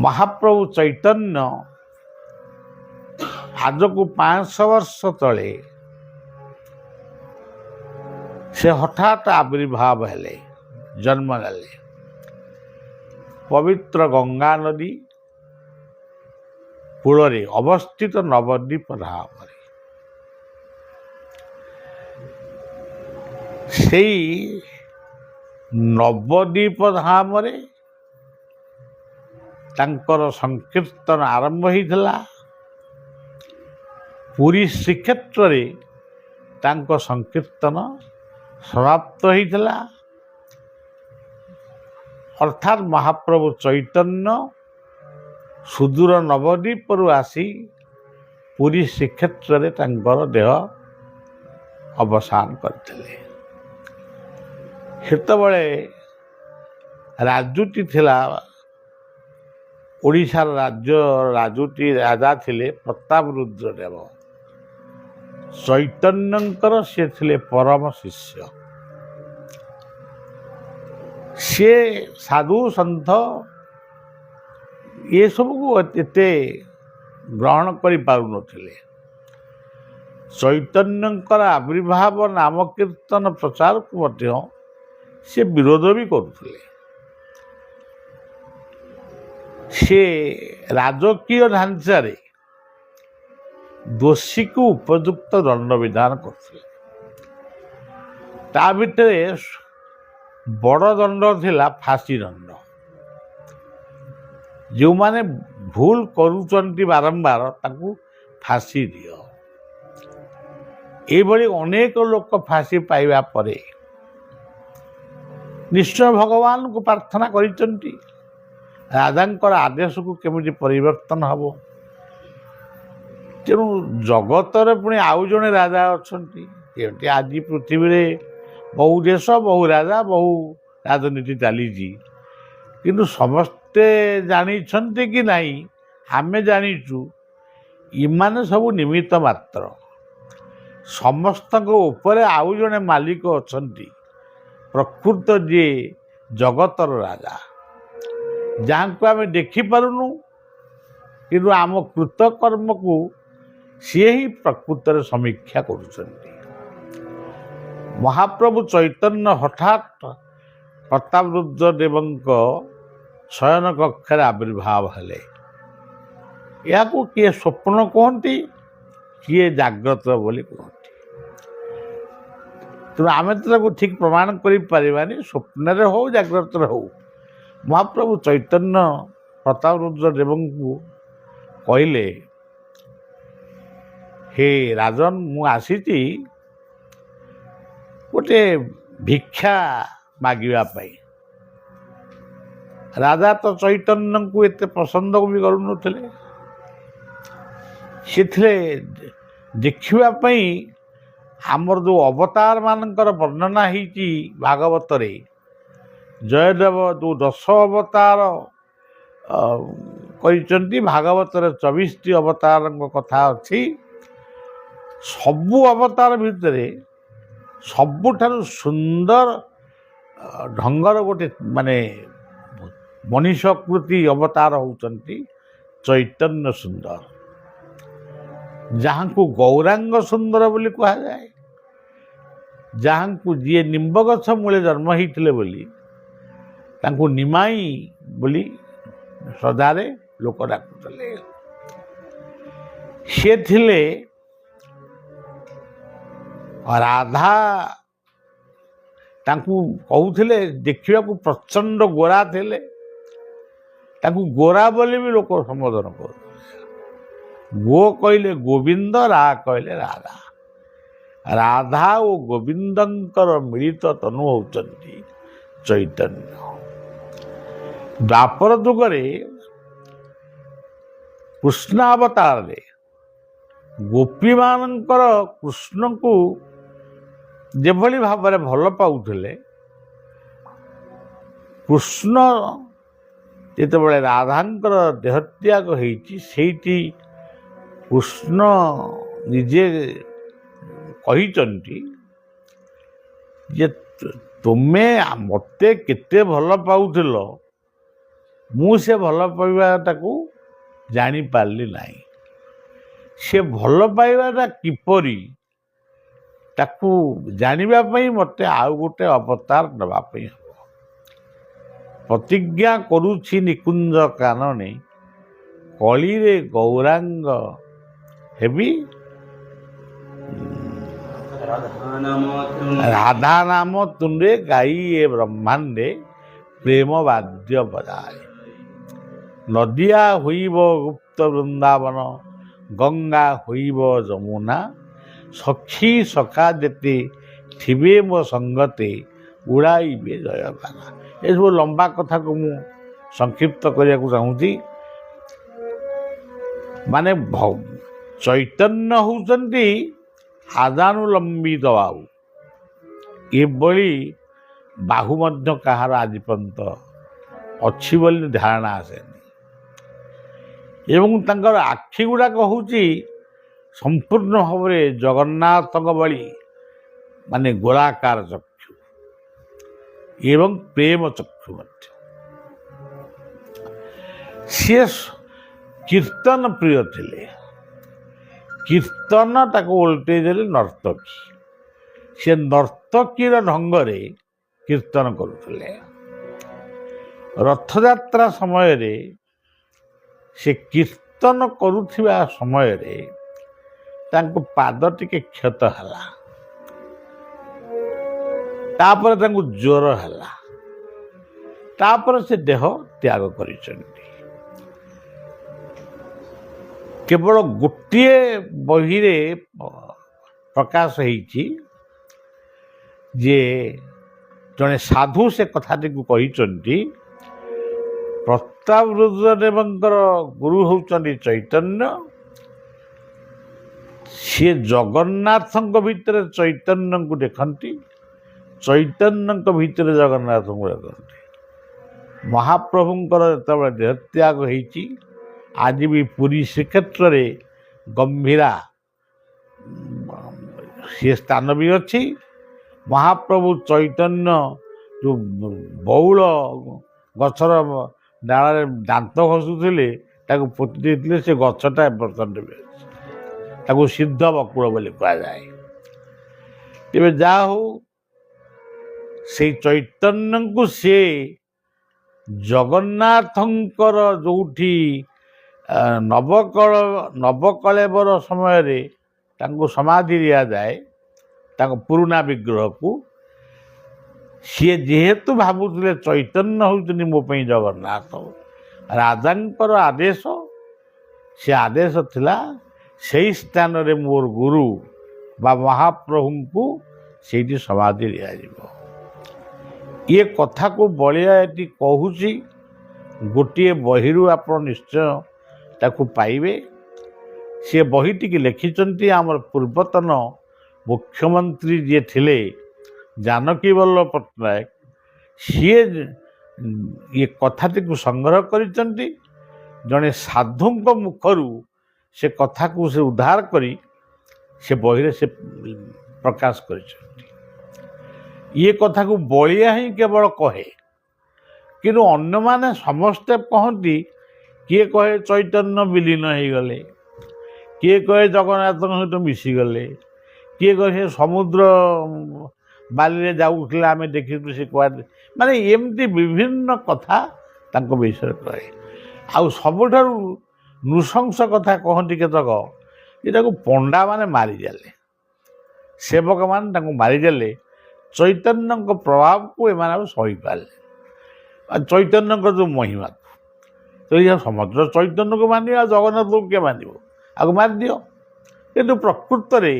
ମହାପ୍ରଭୁ ଚୈତନ୍ୟ ଆଜକୁ 500 ବର୍ଷ ତଳେ ସେ ହଠାତ୍ ଆବିର୍ଭାବ ହେଲେ, ଜନ୍ମ ନେଲେ ପବିତ୍ର ଗଙ୍ଗା ନଦୀ କୂଳରେ ଅବସ୍ଥିତ ନବଦ୍ୱୀପ ଧାମରେ। ସେଇ ନବଦ୍ୱୀପ ଧାମରେ ତାଙ୍କର ସଂକୀର୍ତ୍ତନ ଆରମ୍ଭ ହୋଇଥିଲା। ପୁରୀ ଶ୍ରୀକ୍ଷେତ୍ରରେ ତାଙ୍କ ସଂକୀର୍ତ୍ତନ ସମାପ୍ତ ହୋଇଥିଲା। ଅର୍ଥାତ୍ ମହାପ୍ରଭୁ ଚୈତନ୍ୟ ସୁଦୂର ନବଦ୍ୱୀପରୁ ଆସି ପୁରୀ ଶ୍ରୀକ୍ଷେତ୍ରରେ ତାଙ୍କର ଦେହ ଅବସାନ କରିଥିଲେ। ସେତେବେଳେ ରାଜୁତି ଥିଲା, ଓଡ଼ିଶାର ରାଜୁତି ରାଜା ଥିଲେ ପ୍ରତାପରୁଦ୍ର ଦେବ। ଚୈତନ୍ୟଙ୍କର ସେ ଥିଲେ ପରମ ଶିଷ୍ୟ। ସିଏ ସାଧୁ ସନ୍ଥ ଏସବୁକୁ ଏତେ ଗ୍ରହଣ କରିପାରୁନଥିଲେ। ଚୈତନ୍ୟଙ୍କର ଆବିର୍ଭାବ ନାମ କୀର୍ତ୍ତନ ପ୍ରଚାରକୁ ମଧ୍ୟ ସେ ବିରୋଧ ବି କରୁଥିଲେ। ସେ ରାଜକୀୟ ଢାଞ୍ଚାରେ ଦୋଷୀକୁ ଉପଯୁକ୍ତ ଦଣ୍ଡ ବିଧାନ କରୁଥିଲେ। ତା ଭିତରେ ବଡ଼ ଦଣ୍ଡ ଥିଲା ଫାଶୀ ଦଣ୍ଡ। ଯେଉଁମାନେ ଭୁଲ କରୁଛନ୍ତି ବାରମ୍ବାର ତାଙ୍କୁ ଫାଶୀ ଦିଅ। ଏଇଭଳି ଅନେକ ଲୋକ ଫାଶୀ ପାଇବା ପରେ ନିଶ୍ଚୟ ଭଗବାନଙ୍କୁ ପ୍ରାର୍ଥନା କରିଛନ୍ତି ରାଜାଙ୍କର ଆଦେଶକୁ କେମିତି ପରିବର୍ତ୍ତନ ହେବ। ତେଣୁ ଜଗତରେ ପୁଣି ଆଉ ଜଣେ ରାଜା ଅଛନ୍ତି। ଯେମିତି ଆଜି ପୃଥିବୀରେ ବହୁ ଦେଶ, ବହୁ ରାଜା, ବହୁ ରାଜନୀତି ଚାଲିଛି, କିନ୍ତୁ ସମସ୍ତେ ଜାଣିଛନ୍ତି କି ନାହିଁ ଆମେ ଜାଣିଛୁ, ଏମାନେ ସବୁ ନିମିତ୍ତ ମାତ୍ର। ସମସ୍ତଙ୍କ ଉପରେ ଆଉ ଜଣେ ମାଲିକ ଅଛନ୍ତି, ପ୍ରକୃତ ଯିଏ ଜଗତର ରାଜା, ଯାହାଙ୍କୁ ଆମେ ଦେଖିପାରୁନୁ, କିନ୍ତୁ ଆମ କୃତକର୍ମକୁ ସିଏ ହିଁ ପ୍ରକୃତରେ ସମୀକ୍ଷା କରୁଛନ୍ତି। ମହାପ୍ରଭୁ ଚୈତନ୍ୟ ହଠାତ୍ ପ୍ରତାପରୁଦ୍ର ଦେବଙ୍କ ଶୟନ କକ୍ଷରେ ଆବିର୍ଭାବ ହେଲେ। ଏହାକୁ କିଏ ସ୍ୱପ୍ନ କୁହନ୍ତି, କିଏ ଜାଗ୍ରତ ବୋଲି କୁହନ୍ତି। ତେଣୁ ଆମେ ତ ତାକୁ ଠିକ୍ ପ୍ରମାଣ କରିପାରିବାନି, ସ୍ୱପ୍ନରେ ହଉ ଜାଗ୍ରତରେ ହଉ। ମହାପ୍ରଭୁ ଚୈତନ୍ୟ ପ୍ରତାପରୁଦ୍ର ଦେବଙ୍କୁ କହିଲେ, ହେ ରାଜନ, ମୁଁ ଆସିଛି ଗୋଟେ ଭିକ୍ଷା ମାଗିବା ପାଇଁ। ରାଜା ତ ଚୈତନ୍ୟଙ୍କୁ ଏତେ ପସନ୍ଦ ବି କରୁନଥିଲେ। ସେଥିରେ ଦେଖିବା ପାଇଁ ଆମର ଯେଉଁ ଅବତାର ମାନଙ୍କର ବର୍ଣ୍ଣନା ହେଇଛି ଭାଗବତରେ, ଜୟଦେବ ଯେଉଁ 10 ଅବତାର କହିଛନ୍ତି, ଭାଗବତରେ 24ଟି ଅବତାରଙ୍କ କଥା ଅଛି। ସବୁ ଅବତାର ଭିତରେ ସବୁଠାରୁ ସୁନ୍ଦର ଢଙ୍ଗର ଗୋଟେ ମଣିଷକୃତି ଅବତାର ହେଉଛନ୍ତି ଚୈତନ୍ୟ ସୁନ୍ଦର, ଯାହାଙ୍କୁ ଗୌରାଙ୍ଗ ସୁନ୍ଦର ବୋଲି କୁହାଯାଏ। ଯାହାଙ୍କୁ ଯିଏ ନିମ୍ବ ଗଛ ମୂଳେ ଜନ୍ମ ହେଇଥିଲେ ବୋଲି ତାଙ୍କୁ ନିମାଇ ବୋଲି ସଦାରେ ଲୋକ ଡାକୁଥିଲେ। ସେ ଥିଲେ ରାଧା। ତାଙ୍କୁ କହୁଥିଲେ, ଦେଖିବାକୁ ପ୍ରଚଣ୍ଡ ଗୋରା ଥିଲେ, ତାଙ୍କୁ ଗୋରା ବୋଲି ବି ଲୋକ ସମ୍ବୋଧନ କରୁଥିଲେ। ଗୋ କହିଲେ ଗୋବିନ୍ଦ, ରା କହିଲେ ରାଧା। ରାଧା ଓ ଗୋବିନ୍ଦଙ୍କର ମିଳିତ ତନୁ ହେଉଛନ୍ତି ଚୈତନ୍ୟ। ଦ୍ୱାପର ଯୁଗରେ କୃଷ୍ଣ ଅବତାରରେ ଗୋପୀମାନଙ୍କର କୃଷ୍ଣଙ୍କୁ ଯେଭଳି ଭାବରେ ଭଲ ପାଉଥିଲେ, କୃଷ୍ଣ ଯେତେବେଳେ ରାଧାଙ୍କର ଦେହତ୍ୟାଗ ହେଇଛି, ସେଇଠି କୃଷ୍ଣ ନିଜେ କହିଛନ୍ତି ଯେ ତୁମେ ମୋତେ କେତେ ଭଲ ପାଉଥିଲ, ମୁଁ ସେ ଭଲ ପାଇବାଟାକୁ ଜାଣିପାରିଲି ନାହିଁ। ସେ ଭଲ ପାଇବାଟା କିପରି ତାକୁ ଜାଣିବା ପାଇଁ ମୋତେ ଆଉ ଗୋଟେ ଅବତାର ନେବା ପାଇଁ ହେବ। ପ୍ରତିଜ୍ଞା କରୁଛି ନିକୁଞ୍ଜ କାନନେ, କଳିରେ ଗୌରାଙ୍ଗ ହେବି ରାଧା ନାମ ତୁଣ୍ଡେ ଗାଇ ଏ ବ୍ରହ୍ମାଣ୍ଡେ ପ୍ରେମ ବାଦ୍ୟ ବଜାଏ। ନଦିଆ ହୋଇବ ଗୁପ୍ତ ବୃନ୍ଦାବନ, ଗଙ୍ଗା ହୋଇବ ଯମୁନା, ସଖୀ ସଖା ଯେତେ ଥିବେ ମୋ ସଙ୍ଗତେ ଉଡ଼ାଇବେ ଜୟଗାନା। ଏସବୁ ଲମ୍ବା କଥାକୁ ମୁଁ ସଂକ୍ଷିପ୍ତ କରିବାକୁ ଚାହୁଁଛି। ମାନେ ଚୈତନ୍ୟ ହେଉଛନ୍ତି ଆଦାନୁଲମ୍ବିତ ବାହୁ। ଏଭଳି ବାହୁ ମଧ୍ୟ କାହାର ଆଜି ପର୍ଯ୍ୟନ୍ତ ଅଛି ବୋଲି ଧାରଣା ଆସେନି। ଏବଂ ତାଙ୍କର ଆଖି ଗୁଡ଼ାକ ହେଉଛି ସମ୍ପୂର୍ଣ୍ଣ ଭାବରେ ଜଗନ୍ନାଥଙ୍କ ଭଳି ମାନେ ଗୋଳାକାର ଚକ୍ଷୁ ଏବଂ ପ୍ରେମ ଚକ୍ଷୁ ମଧ୍ୟ। ସିଏ କୀର୍ତ୍ତନ ପ୍ରିୟ ଥିଲେ। କୀର୍ତ୍ତନ ତାକୁ ଓଲଟେଇ ଦେଲେ ନର୍ତ୍ତକୀ। ସେ ନର୍ତ୍ତକୀର ଢଙ୍ଗରେ କୀର୍ତ୍ତନ କରୁଥିଲେ। ରଥଯାତ୍ରା ସମୟରେ ସେ କୀର୍ତ୍ତନ କରୁଥିବା ସମୟରେ ତାଙ୍କ ପାଦ ଟିକେ କ୍ଷତ ହେଲା। ତାପରେ ତାଙ୍କୁ ଜ୍ୱର ହେଲା। ତାପରେ ସେ ଦେହ ତ୍ୟାଗ କରିଛନ୍ତି। କେବଳ ଗୋଟିଏ ବହିରେ ପ୍ରକାଶ ହେଇଛି ଯେ ଜଣେ ସାଧୁ ସେ କଥାଟିକୁ କହିଛନ୍ତି, ପ୍ରତାପରୁଦ୍ରଦେବଙ୍କର ଗୁରୁ ହେଉଛନ୍ତି ଚୈତନ୍ୟ। ସିଏ ଜଗନ୍ନାଥଙ୍କ ଭିତରେ ଚୈତନ୍ୟଙ୍କୁ ଦେଖନ୍ତି, ଚୈତନ୍ୟଙ୍କ ଭିତରେ ଜଗନ୍ନାଥଙ୍କୁ ଦେଖନ୍ତି। ମହାପ୍ରଭୁଙ୍କର ଯେତେବେଳେ ଦେହତ୍ୟାଗ ହେଇଛି, ଆଜି ବି ପୁରୀ ଶ୍ରୀକ୍ଷେତ୍ରରେ ଗମ୍ଭୀରା ସିଏ ସ୍ଥାନ ବି ଅଛି। ମହାପ୍ରଭୁ ଚୈତନ୍ୟ ଯେଉଁ ବଉଳ ଗଛର ଡାଳରେ ଦାନ୍ତ ଘଷୁଥିଲେ, ତାକୁ ପୋତି ଦେଇଥିଲେ। ସେ ଗଛଟା ବର୍ତ୍ତମାନ ବି ଅଛି। ତାକୁ ସିଦ୍ଧ ବକୁଳ ବୋଲି କୁହାଯାଏ। ତେବେ ଯାହା ହଉ, ସେଇ ଚୈତନ୍ୟଙ୍କୁ ସେ ଜଗନ୍ନାଥଙ୍କର ଯେଉଁଠି ନବକଳେବର ସମୟରେ ତାଙ୍କୁ ସମାଧି ଦିଆଯାଏ, ତାଙ୍କ ପୁରୁଣା ବିଗ୍ରହକୁ, ସିଏ ଯେହେତୁ ଭାବୁଥିଲେ ଚୈତନ୍ୟ ହେଉଛନ୍ତି ମୋ ପାଇଁ ଜଗନ୍ନାଥ, ରାଜାଙ୍କର ଆଦେଶ, ସେ ଆଦେଶ ଥିଲା ସେଇ ସ୍ଥାନରେ ମୋର ଗୁରୁ ବା ମହାପ୍ରଭୁଙ୍କୁ ସେଇଠି ସମାଧି ଦିଆଯିବ। ଇଏ କଥାକୁ ବଳିଆ ଏଠି କହୁଛି। ଗୋଟିଏ ବହିରୁ ଆପଣ ନିଶ୍ଚୟ ତାକୁ ପାଇବେ। ସେ ବହିଟିକି ଲେଖିଛନ୍ତି ଆମର ପୂର୍ବତନ ମୁଖ୍ୟମନ୍ତ୍ରୀ ଯିଏ ଥିଲେ ଜାନକୀ ବଲ୍ଲଭ ପଟ୍ଟନାୟକ। ସିଏ ଇଏ କଥାଟିକୁ ସଂଗ୍ରହ କରିଛନ୍ତି। ଜଣେ ସାଧୁଙ୍କ ମୁଖରୁ ସେ କଥାକୁ ସେ ଉଦ୍ଧାର କରି ସେ ବହିରେ ସେ ପ୍ରକାଶ କରିଛନ୍ତି। ଇଏ କଥାକୁ ବଳିଆ ହିଁ କେବଳ କହେ, କିନ୍ତୁ ଅନ୍ୟମାନେ ସମସ୍ତେ କହନ୍ତି। କିଏ କହେ ଚୈତନ୍ୟ ବିଲୀନ ହେଇଗଲେ, କିଏ କହେ ଜଗନ୍ନାଥଙ୍କ ସହିତ ମିଶିଗଲେ, କିଏ କହେ ସେ ସମୁଦ୍ର ବାଲିରେ ଯାଉଥିଲେ ଆମେ ଦେଖିଛୁ ସେ କୁଆଡ଼େ, ମାନେ ଏମିତି ବିଭିନ୍ନ କଥା ତାଙ୍କ ବିଷୟରେ କହେ। ଆଉ ସବୁଠାରୁ ନୃଶଂସ କଥା କହନ୍ତି କେତେକ, ଯେ ତାକୁ ପଣ୍ଡାମାନେ ମାରିଦେଲେ, ସେବକମାନେ ତାଙ୍କୁ ମାରିଦେଲେ। ଚୈତନ୍ୟଙ୍କ ପ୍ରଭାବକୁ ଏମାନେ ଆଉ ସହିପାରିଲେ। ଚୈତନ୍ୟଙ୍କ ଯେଉଁ ମହିମାକୁ ସମଗ୍ର ଚୈତନ୍ୟକୁ ମାନିବ, ଆଉ ଜଗନ୍ନାଥଙ୍କୁ କିଏ ମାନିବ? ଆକୁ ମାରିଦିଅ। କିନ୍ତୁ ପ୍ରକୃତରେ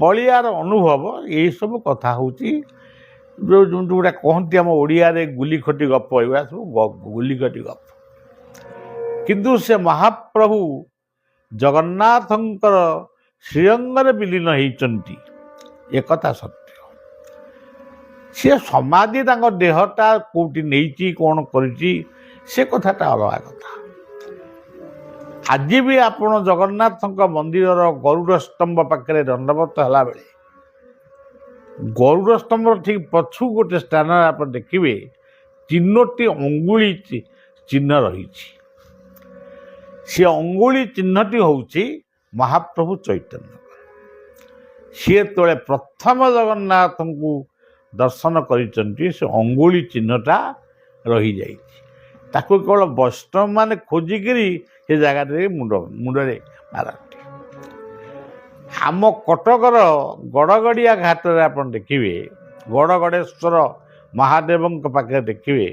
ବଳିଆର ଅନୁଭବ ଏଇସବୁ କଥା ହେଉଛି ଯେଉଁଟା କହନ୍ତି ଆମ ଓଡ଼ିଆରେ ଗୁଲିଖଟି ଗପ, ଏଗୁଡ଼ା ସବୁ ଗୁଲିଖଟି ଗପ। କିନ୍ତୁ ସେ ମହାପ୍ରଭୁ ଜଗନ୍ନାଥଙ୍କର ଶ୍ରୀଅଙ୍ଗରେ ବିଲୀନ ହେଇଛନ୍ତି, ଏକଥା ସତ୍ୟ। ସିଏ ସମାଧି ତାଙ୍କ ଦେହଟା କେଉଁଠି ନେଇଛି, କ'ଣ କରିଛି, ସେ କଥାଟା ଅଲଗା କଥା। ଆଜି ବି ଆପଣ ଜଗନ୍ନାଥଙ୍କ ମନ୍ଦିରର ଗରୁଡ଼ ସ୍ତମ୍ଭ ପାଖରେ ଦଣ୍ଡବତ ହେଲାବେଳେ ଗରୁଡ଼ ସ୍ତମ୍ଭର ଠିକ୍ ପଛକୁ ଗୋଟେ ସ୍ଥାନରେ ଆପଣ ଦେଖିବେ ତିନୋଟି ଅଙ୍ଗୁଳି ଚିହ୍ନ ରହିଛି। ସେ ଅଙ୍ଗୁଳି ଚିହ୍ନଟି ହେଉଛି ମହାପ୍ରଭୁ ଚୈତନ୍ୟ। ସିଏ ଯେତେବେଳେ ପ୍ରଥମ ଜଗନ୍ନାଥଙ୍କୁ ଦର୍ଶନ କରିଛନ୍ତି ସେ ଅଙ୍ଗୁଳି ଚିହ୍ନଟା ରହିଯାଇଛି। ତାକୁ କେବଳ ବୈଷ୍ଣବମାନେ ଖୋଜିକିରି ସେ ଜାଗାରେ ମୁଣ୍ଡରେ ମାରନ୍ତି। ଆମ କଟକର ଗଡ଼ଗଡ଼ିଆ ଘାଟରେ ଆପଣ ଦେଖିବେ, ଗଡ଼ଗଡ଼େଶ୍ୱର ମହାଦେବଙ୍କ ପାଖରେ ଦେଖିବେ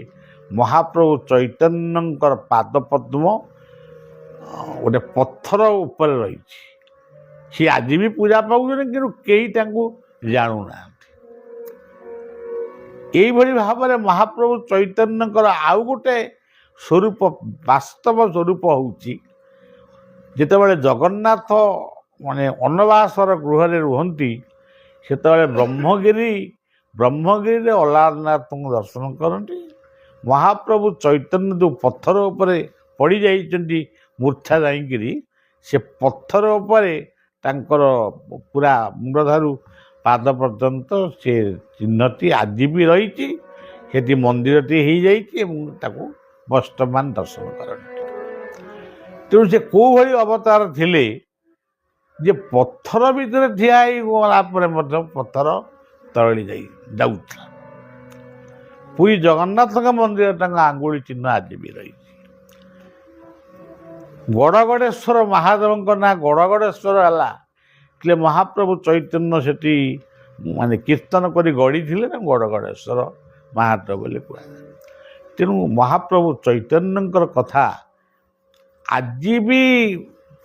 ମହାପ୍ରଭୁ ଚୈତନ୍ୟଙ୍କର ପାଦପଦ୍ମ ଗୋଟେ ପଥର ଉପରେ ରହିଛି। ସେ ଆଜି ବି ପୂଜା ପାଉଛନ୍ତି, କିନ୍ତୁ କେହି ତାଙ୍କୁ ଜାଣୁନାହାନ୍ତି। ଏଇଭଳି ଭାବରେ ମହାପ୍ରଭୁ ଚୈତନ୍ୟଙ୍କର ଆଉ ଗୋଟେ ସ୍ୱରୂପ, ବାସ୍ତବ ସ୍ୱରୂପ ହେଉଛି ଯେତେବେଳେ ଜଗନ୍ନାଥ ମାନେ ଅନବାସର ଗୃହରେ ରୁହନ୍ତି, ସେତେବେଳେ ବ୍ରହ୍ମଗିରିରେ ଅଲାରନାଥଙ୍କୁ ଦର୍ଶନ କରନ୍ତି। ମହାପ୍ରଭୁ ଚୈତନ୍ୟ ଯେଉଁ ପଥର ଉପରେ ପଡ଼ିଯାଇଛନ୍ତି ମୂର୍ଚ୍ଛା ଯାଇକିରି, ସେ ପଥର ଉପରେ ତାଙ୍କର ପୁରା ମୁଣ୍ଡଠାରୁ ପାଦ ପର୍ଯ୍ୟନ୍ତ ସେ ଚିହ୍ନଟି ଆଜି ବି ରହିଛି। ସେଠି ମନ୍ଦିରଟି ହେଇଯାଇଛି ଏବଂ ତାକୁ ବୈଷ୍ଣବମାନେ ଦର୍ଶନ କରନ୍ତି। ତେଣୁ ସେ କେଉଁଭଳି ଅବତାର ଥିଲେ ଯେ ପଥର ଭିତରେ ଠିଆ ହେଇଗଲା ପରେ ମଧ୍ୟ ପଥର ତରଳି ଯାଉଥିଲା। ପୁରୀ ଜଗନ୍ନାଥଙ୍କ ମନ୍ଦିର ତାଙ୍କ ଆଙ୍ଗୁଳି ଚିହ୍ନ ଆଜି ବି ରହିଛି। ଗଡ଼ଗଡ଼େଶ୍ୱର ମହାଦେବଙ୍କ ନାଁ ଗଡ଼ଗଡ଼େଶ୍ୱର ହେଲା ଥିଲେ ମହାପ୍ରଭୁ ଚୈତନ୍ୟ ସେଠି ମାନେ କୀର୍ତ୍ତନ କରି ଗଢ଼ିଥିଲେ ନା ଗଡ଼ଗଡ଼େଶ୍ୱର ମହାଦେବ ବୋଲି କୁହାଯାଏ। ତେଣୁ ମହାପ୍ରଭୁ ଚୈତନ୍ୟଙ୍କର କଥା ଆଜି ବି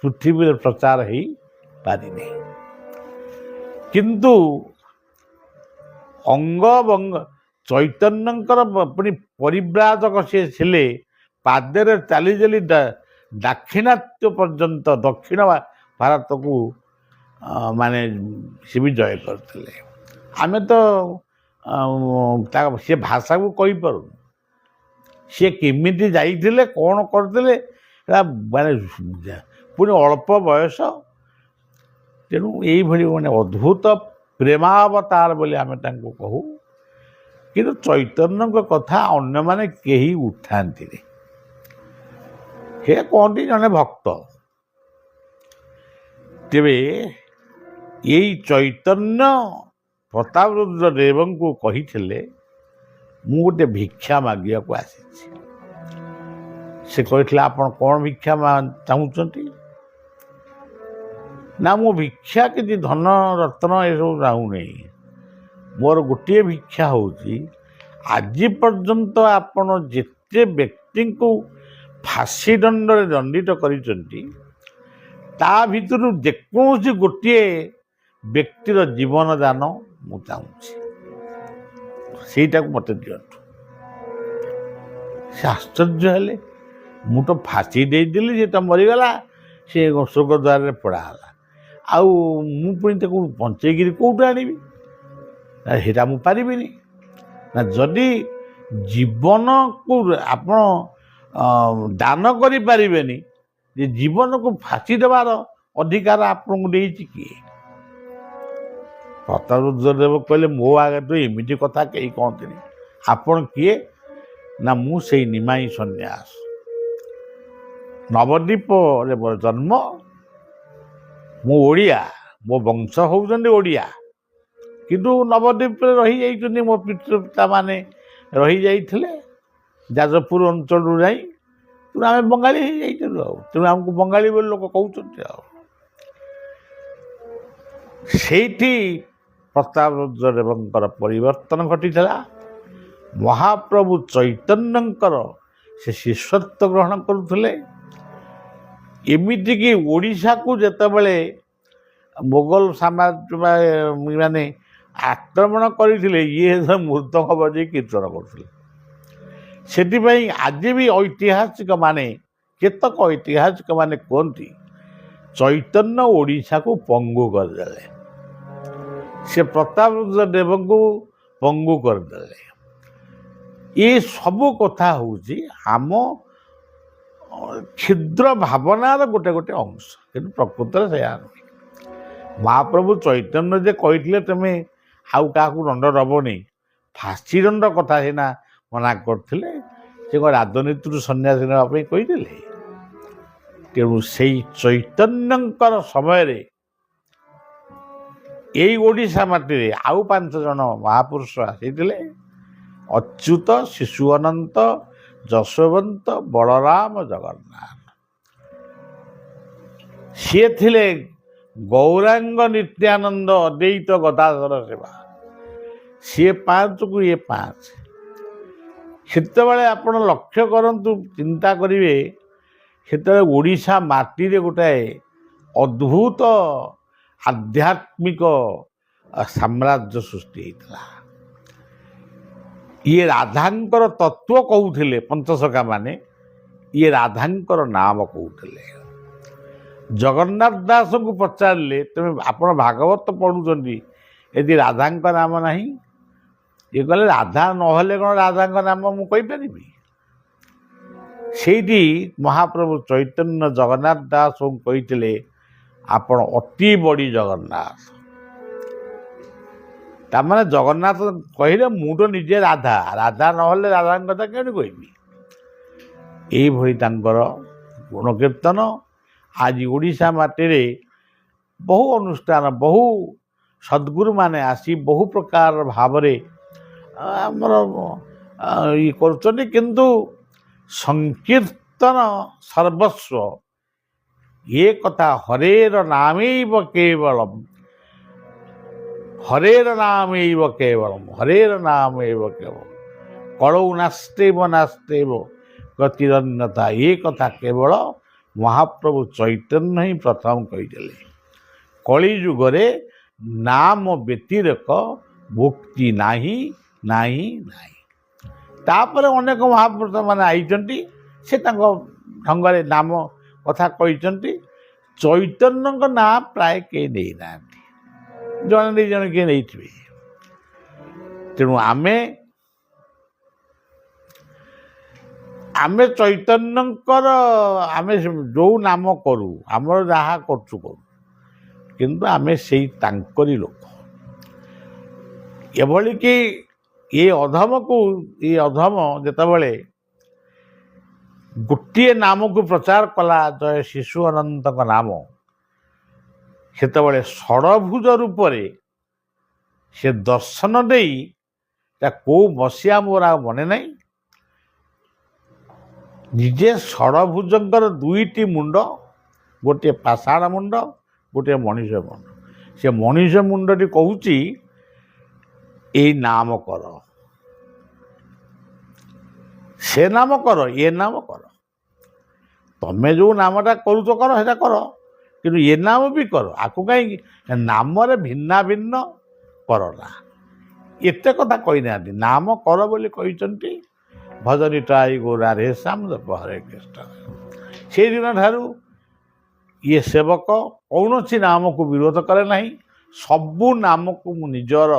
ପୃଥିବୀରେ ପ୍ରଚାର ହେଇପାରିନି। କିନ୍ତୁ ଅଙ୍ଗବଙ୍ଗ ଚୈତନ୍ୟଙ୍କର ପୁଣି ପରିବ୍ରାଜକ ସିଏ ଥିଲେ। ପାଦରେ ଚାଲି ଚାଲି ଦାକ୍ଷିଣାତ୍ୟ ପର୍ଯ୍ୟନ୍ତ ଦକ୍ଷିଣ ଭାରତକୁ ମାନେ ସେ ବି ଜୟ କରିଥିଲେ। ଆମେ ତ ସେ ଭାଷାକୁ କହିପାରୁନୁ। ସିଏ କେମିତି ଯାଇଥିଲେ, କ'ଣ କରିଥିଲେ, ମାନେ ପୁଣି ଅଳ୍ପ ବୟସ। ତେଣୁ ଏଇଭଳି ମାନେ ଅଦ୍ଭୁତ ପ୍ରେମାବତାର ବୋଲି ଆମେ ତାଙ୍କୁ କହୁ। କିନ୍ତୁ ଚୈତନ୍ୟଙ୍କ କଥା ଅନ୍ୟମାନେ କେହି ଉଠାନ୍ତିନି। ସେ କହନ୍ତି ଜଣେ ଭକ୍ତ। ତେବେ ଏଇ ଚୈତନ୍ୟ ପ୍ରତାପରୁଦ୍ର ଦେବଙ୍କୁ କହିଥିଲେ ମୁଁ ଗୋଟେ ଭିକ୍ଷା ମାଗିବାକୁ ଆସିଛି। ସେ କହିଥିଲେ ଆପଣ କ'ଣ ଭିକ୍ଷା ଚାହୁଁଛନ୍ତି? ନା ମୁଁ ଭିକ୍ଷା କିଛି ଧନ ରତ୍ନ ଏସବୁ ଚାହୁଁନାହିଁ। ମୋର ଗୋଟିଏ ଭିକ୍ଷା ହେଉଛି ଆଜି ପର୍ଯ୍ୟନ୍ତ ଆପଣ ଯେତେ ବ୍ୟକ୍ତିଙ୍କୁ ଫାଶୀ ଦଣ୍ଡରେ ଦଣ୍ଡିତ କରିଛନ୍ତି ତା ଭିତରୁ ଯେକୌଣସି ଗୋଟିଏ ବ୍ୟକ୍ତିର ଜୀବନ ଦାନ ମୁଁ ଚାହୁଁଛି, ସେଇଟାକୁ ମୋତେ ଦିଅନ୍ତୁ। ସେ ଆଶ୍ଚର୍ଯ୍ୟ ହେଲେ। ମୁଁ ତ ଫାଶୀ ଦେଇଦେଲି, ସେ ତ ମରିଗଲା, ସେ ସ୍ୱର୍ଗ ଦ୍ୱାରରେ ପୋଡ଼ା ହେଲା, ଆଉ ମୁଁ ପୁଣି ତାକୁ ବଞ୍ଚେଇକିରି କେଉଁଠୁ ଆଣିବି? ସେଇଟା ମୁଁ ପାରିବିନି। ନା ଯଦି ଜୀବନକୁ ଆପଣ ଦାନ କରିପାରିବେନି, ଯେ ଜୀବନକୁ ଫାଶୀ ଦେବାର ଅଧିକାର ଆପଣଙ୍କୁ ଦେଇଛି କିଏ? ପ୍ରତାପରୁଦ୍ର ଦେବ କହିଲେ ମୋ ଆଗରେ ତ ଏମିତି କଥା କେହି କହନ୍ତିନି। ଆପଣ କିଏ? ନା ମୁଁ ସେଇ ନିମାଇଁ ସନ୍ନ୍ୟାସ। ନବଦ୍ୱୀପରେ ମୋର ଜନ୍ମ, ମୁଁ ଓଡ଼ିଆ, ମୋ ବଂଶ ହେଉଛନ୍ତି ଓଡ଼ିଆ, କିନ୍ତୁ ନବଦ୍ୱୀପରେ ରହିଯାଇଛନ୍ତି ମୋ ପିତୃପିତାମାନେ ରହିଯାଇଥିଲେ ଯାଜପୁର ଅଞ୍ଚଳରୁ ଯାଇ। ତେଣୁ ଆମେ ବଙ୍ଗାଳୀ ହେଇଯାଇଥିଲୁ, ଆଉ ତେଣୁ ଆମକୁ ବଙ୍ଗାଳୀ ବୋଲି ଲୋକ କହୁଛନ୍ତି। ଆଉ ସେଇଠି ପ୍ରତାପରୁଦ୍ର ଦେବଙ୍କର ପରିବର୍ତ୍ତନ ଘଟିଥିଲା। ମହାପ୍ରଭୁ ଚୈତନ୍ୟଙ୍କର ସେ ଶିଷ୍ୟତ୍ୱ ଗ୍ରହଣ କରୁଥିଲେ। ଏମିତିକି ଓଡ଼ିଶାକୁ ଯେତେବେଳେ ମୋଗଲ ମାନେ ଆକ୍ରମଣ କରିଥିଲେ, ଇଏ ମୃଦଙ୍ଗ ବଜେଇ କୀର୍ତ୍ତନ କରୁଥିଲେ। ସେଥିପାଇଁ ଆଜି ବି ଐତିହାସିକମାନେ, କେତେକ ଐତିହାସିକମାନେ କୁହନ୍ତି ଚୈତନ୍ୟ ଓଡ଼ିଶାକୁ ପଙ୍ଗୁ କରିଦେଲେ। ସେ ପ୍ରତାପରୁଦ୍ର ଦେବଙ୍କୁ ପଙ୍ଗୁ କରିଦେଲେ। ଏ ସବୁ କଥା ହେଉଛି ଆମ କ୍ଷୁଦ୍ର ଭାବନାର ଗୋଟେ ଗୋଟେ ଅଂଶ, କିନ୍ତୁ ପ୍ରକୃତରେ ସେୟା ନୁହେଁ। ମହାପ୍ରଭୁ ଚୈତନ୍ୟ ଯେ କହିଥିଲେ ତମେ ଆଉ କାହାକୁ ଦଣ୍ଡ ଦେବନି, ଫାଶୀ ଦଣ୍ଡ କଥା ସିନା ମନା କରୁଥିଲେ, ସେ କ'ଣ ରାଜନୀତିରୁ ସନ୍ନ୍ୟାସ ନେବା ପାଇଁ କହିଥିଲେ? ତେଣୁ ସେଇ ଚୈତନ୍ୟଙ୍କର ସମୟରେ ଏଇ ଓଡ଼ିଶା ମାଟିରେ ଆଉ 5 ଜଣ ମହାପୁରୁଷ ଆସିଥିଲେ। ଅଚ୍ୟୁତ, ଶିଶୁ ଅନନ୍ତ, ଯଶୋବନ୍ତ, ବଳରାମ, ଜଗନ୍ନାଥ। ସିଏ ଥିଲେ ଗୌରାଙ୍ଗ ନିତ୍ୟାନନ୍ଦ ଅଦ୍ୱୈତ ଗଦାଧର ସେବା। ସିଏ 5କୁ ଇଏ 5। ସେତେବେଳେ ଆପଣ ଲକ୍ଷ୍ୟ କରନ୍ତୁ, ଚିନ୍ତା କରିବେ, ସେତେବେଳେ ଓଡ଼ିଶା ମାଟିରେ ଗୋଟାଏ ଅଦ୍ଭୁତ ଆଧ୍ୟାତ୍ମିକ ସାମ୍ରାଜ୍ୟ ସୃଷ୍ଟି ହେଇଥିଲା। ଇଏ ରାଧାଙ୍କର ତତ୍ତ୍ୱ କହୁଥିଲେ ପଞ୍ଚସଖା ମାନେ, ଇଏ ରାଧାଙ୍କର ନାମ କହୁଥିଲେ। ଜଗନ୍ନାଥ ଦାସଙ୍କୁ ପଚାରିଲେ, ତୁମେ ଆପଣ ଭାଗବତ ପଢ଼ୁଛନ୍ତି, ଏଠି ରାଧାଙ୍କ ନାମ ନାହିଁ? ଇଏ କହିଲେ, ରାଧା ନହେଲେ କ'ଣ ରାଧାଙ୍କ ନାମ ମୁଁ କହିପାରିବି? ସେଇଠି ମହାପ୍ରଭୁ ଚୈତନ୍ୟ ଜଗନ୍ନାଥ ଦାସଙ୍କୁ କହିଥିଲେ, ଆପଣ ଅତି ବଡ଼ି ଜଗନ୍ନାଥ। ତାମାନେ ଜଗନ୍ନାଥ କହିଲେ, ମୁଁ ତ ନିଜେ ରାଧା, ରାଧା ନହେଲେ ରାଧାଙ୍କ କଥା କେମିତି କହିବି? ଏଇଭଳି ତାଙ୍କର ଗୁଣକୀର୍ତ୍ତନ। ଆଜି ଓଡ଼ିଶା ମାଟିରେ ବହୁ ଅନୁଷ୍ଠାନ, ବହୁ ସଦ୍ଗୁରୁମାନେ ଆସି ବହୁ ପ୍ରକାର ଭାବରେ ଆମର ଇଏ କରୁଛନ୍ତି, କିନ୍ତୁ ସଂକୀର୍ତ୍ତନ ସର୍ବସ୍ୱ। ଏ କଥା ହରେର ନାମୈବ କେବଳମ୍, ହରେର ନାମୈବ କେବଳମ୍, ହରେର ନାମୈବ କେବଳମ୍, କଳୌ ନାସ୍ତେବ ନାସ୍ତେବ ଗତିରନ୍ୟତା। ଏ କଥା କେବଳ ମହାପ୍ରଭୁ ଚୈତନ୍ୟ ହିଁ ପ୍ରଥମ କହିଥିଲେ। କଳି ଯୁଗରେ ନାମ ବ୍ୟତିରେକ ମୁକ୍ତି ନାହିଁ, ନାହିଁ, ନାହିଁ। ତାପରେ ଅନେକ ମହାପୁରୁଷ ମାନେ ଆଇଛନ୍ତି, ସେ ତାଙ୍କ ଢଙ୍ଗରେ ନାମ କଥା କହିଛନ୍ତି। ଚୈତନ୍ୟଙ୍କ ନାଁ ପ୍ରାୟ କେହି ନେଇନାହାନ୍ତି, ଜଣେ ଦୁଇ ଜଣ କିଏ ନେଇଥିବେ। ତେଣୁ ଆମେ ଚୈତନ୍ୟଙ୍କର ଆମେ ଯେଉଁ ନାମ କରୁ, ଆମର ଯାହା କରୁଛୁ କରୁ, କିନ୍ତୁ ଆମେ ସେଇ ତାଙ୍କରି ଲୋକ। ଏଭଳିକି ଏ ଅଧମ ଯେତେବେଳେ ଗୋଟିଏ ନାମକୁ ପ୍ରଚାର କଲା, ଜୟ ଶିଶୁ ଅନନ୍ତଙ୍କ ନାମ, ସେତେବେଳେ ଷଡ଼ଭୁଜ ରୂପରେ ସେ ଦର୍ଶନ ଦେଇ, ତା କେଉଁ ମସିହା ମୋର ଆଉ ମନେ ନାହିଁ, ନିଜେ ଷଡ଼ଭୁଜଙ୍କର 2ଟି ମୁଣ୍ଡ, ଗୋଟିଏ ପାଷାଣ ମୁଣ୍ଡ, ଗୋଟିଏ ମଣିଷ ମୁଣ୍ଡ। ସେ ମଣିଷ ମୁଣ୍ଡଟି କହୁଛି, ଏଇ ନାମ କର, ସେ ନାମ କର, ଏ ନାମ କର। ତମେ ଯେଉଁ ନାମଟା କରୁଛ କର, ସେଟା କର, କିନ୍ତୁ ଏ ନାମ ବି କର। ଆକୁ କାହିଁକି ନାମରେ ଭିନ୍ନ ଭିନ୍ନ କର ନା, ଏତେ କଥା କହିନାହାନ୍ତି। ନାମ କର ବୋଲି କହିଛନ୍ତି। ଭଜନିତାଇ ଗୌରାରେ ଶ୍ୟାମ ଜପ ହରେ କୃଷ୍ଣ। ସେଇଦିନ ଠାରୁ ଇଏ ସେବକ କୌଣସି ନାମକୁ ବିରୋଧ କରେ ନାହିଁ। ସବୁ ନାମକୁ ମୁଁ ନିଜର